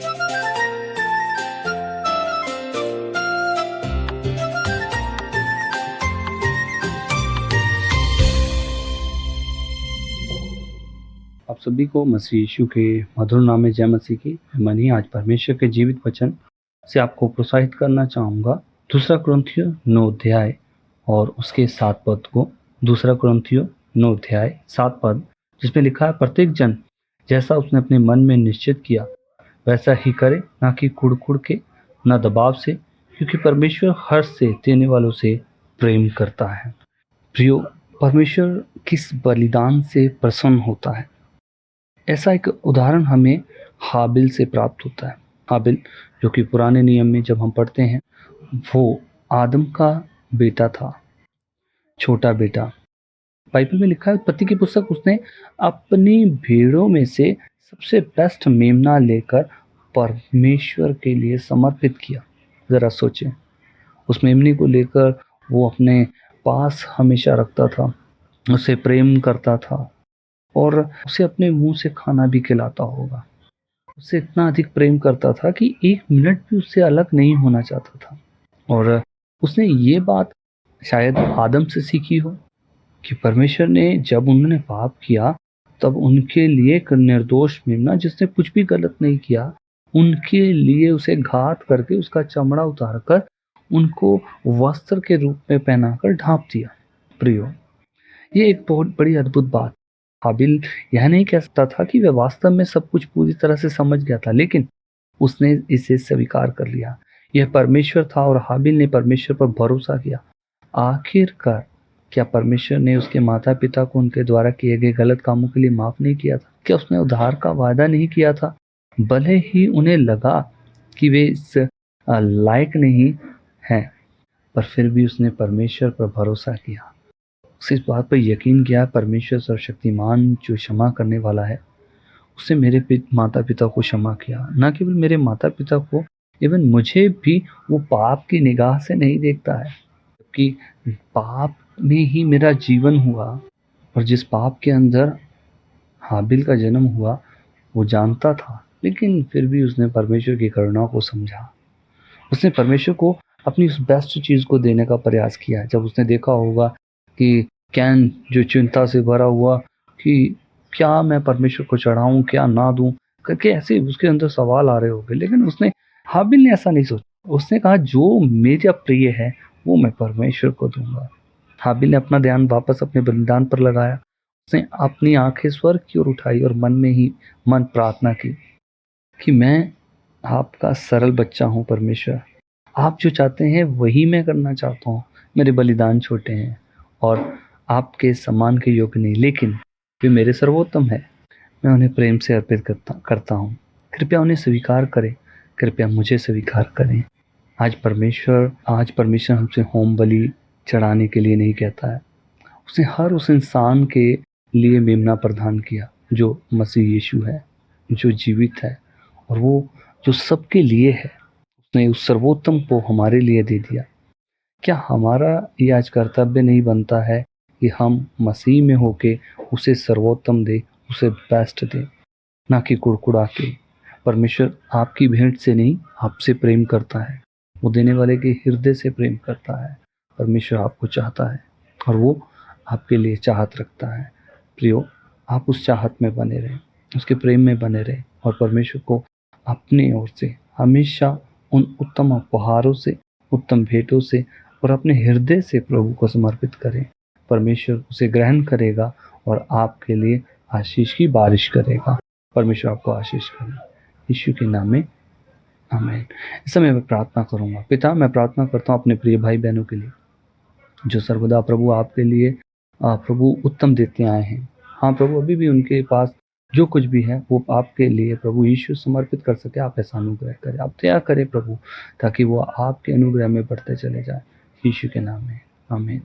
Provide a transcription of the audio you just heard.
आप सभी को मसीह यीशु के मधुर नाम में जय मसीह की। मनी आज परमेश्वर के जीवित वचन से आपको प्रोत्साहित करना चाहूँगा। दूसरा कुरिन्थियों 9 अध्याय और उसके 7 पद को, दूसरा कुरिन्थियों 9 अध्याय 7 पद, जिसमें लिखा है, प्रत्येक जन जैसा उसने अपने मन में निश्चित किया वैसा ही करे, ना कि कुड़कुड़ के, न दबाव से, क्योंकि परमेश्वर हर्ष से देने वालों से प्रेम करता है। प्रियो, परमेश्वर किस बलिदान से प्रसन्न होता है, ऐसा एक उदाहरण हमें हाबिल से प्राप्त होता है। हाबिल, जो कि पुराने नियम में जब हम पढ़ते हैं, वो आदम का बेटा था, छोटा बेटा। बाइबल में लिखा है, उत्पत्ति की पुस्तक, उसने अपनी भेड़ों में से सबसे बेस्ट मेमना लेकर परमेश्वर के लिए समर्पित किया। जरा सोचें, उस मेमने को लेकर वो अपने पास हमेशा रखता था, उसे प्रेम करता था और उसे अपने मुंह से खाना भी खिलाता होगा। उससे इतना अधिक प्रेम करता था कि एक मिनट भी उससे अलग नहीं होना चाहता था। और उसने ये बात शायद आदम से सीखी हो कि परमेश्वर ने जब उन्होंने पाप किया तब उनके लिए एक निर्दोष मेमना, जिसने कुछ भी गलत नहीं किया, उनके लिए उसे घात करके उसका चमड़ा उतार कर उनको वस्त्र के रूप में पहनाकर ढांप दिया। प्रियो, ये एक बहुत बड़ी अद्भुत बात। हाबिल यह नहीं कह सकता था कि वह वास्तव में सब कुछ पूरी तरह से समझ गया था, लेकिन उसने इसे स्वीकार कर लिया। यह परमेश्वर था और हाबिल ने परमेश्वर पर भरोसा किया। आखिरकार क्या परमेश्वर ने उसके माता पिता को उनके द्वारा किए गए गलत कामों के लिए माफ नहीं किया था? क्या उसने उद्धार का वादा नहीं किया था? भले ही उन्हें लगा कि वे इस लायक नहीं हैं, पर फिर भी उसने परमेश्वर पर भरोसा किया। इस बात पर यकीन किया, परमेश्वर सर्वशक्तिमान जो क्षमा करने वाला है, उसने मेरे माता पिता को क्षमा किया। न केवल मेरे माता पिता को, इवन मुझे भी वो पाप की निगाह से नहीं देखता है, कि पाप में ही मेरा जीवन हुआ। और जिस पाप के अंदर हाबिल का जन्म हुआ वो जानता था, लेकिन फिर भी उसने परमेश्वर की करुणा को समझा। उसने परमेश्वर को अपनी उस बेस्ट चीज़ को देने का प्रयास किया। जब उसने देखा होगा कि कैन जो चिंता से भरा हुआ कि क्या मैं परमेश्वर को चढ़ाऊं, क्या ना दूं, करके ऐसे उसके अंदर सवाल आ रहे होंगे, लेकिन हाबिल ने ऐसा नहीं सोचा। उसने कहा, जो मेरा प्रिय है वो मैं परमेश्वर को दूंगा। हाबिल ने अपना ध्यान वापस अपने बलिदान पर लगाया। उसने अपनी आंखें स्वर्ग की ओर उठाई और मन प्रार्थना की कि मैं आपका सरल बच्चा हूँ परमेश्वर, आप जो चाहते हैं वही मैं करना चाहता हूँ। मेरे बलिदान छोटे हैं और आपके सम्मान के योग्य नहीं, लेकिन वे मेरे सर्वोत्तम है। मैं उन्हें प्रेम से अर्पित करता हूँ। कृपया उन्हें स्वीकार करें, कृपया मुझे स्वीकार करें। आज परमेश्वर हमसे होम बलि चढ़ाने के लिए नहीं कहता है। उसने हर उस इंसान के लिए मेमना प्रदान किया जो मसीह यीशु है, जो जीवित है, और वो जो सबके लिए है। उसने उस सर्वोत्तम को हमारे लिए दे दिया। क्या हमारा ये आज कर्तव्य नहीं बनता है कि हम मसीह में होके उसे सर्वोत्तम दे, उसे बेस्ट दे, ना कि कुड़कुड़ा के? परमेश्वर आपकी भेंट से नहीं, आपसे प्रेम करता है। वो देने वाले के हृदय से प्रेम करता है। परमेश्वर आपको चाहता है और वो आपके लिए चाहत रखता है। प्रियो, आप उस चाहत में बने रहें, उसके प्रेम में बने रहें और परमेश्वर को अपनी ओर से हमेशा उन उत्तम उपहारों से, उत्तम भेंटों से और अपने हृदय से प्रभु को समर्पित करें। परमेश्वर उसे ग्रहण करेगा और आपके लिए आशीष की बारिश करेगा। परमेश्वर आपको आशीष करे, यीशु के नाम में आमीन। इस समय मैं प्रार्थना करूंगा। पिता, मैं प्रार्थना करता हूँ अपने प्रिय भाई बहनों के लिए जो सर्वदा प्रभु आपके लिए प्रभु उत्तम देते आए हैं। हाँ प्रभु, अभी भी उनके पास जो कुछ भी है वो आपके लिए प्रभु यीशु समर्पित कर सके। आप ऐसा अनुग्रह करें, आप दया करें प्रभु, ताकि वो आपके अनुग्रह में बढ़ते चले जाए। यीशु के नाम में आमीन।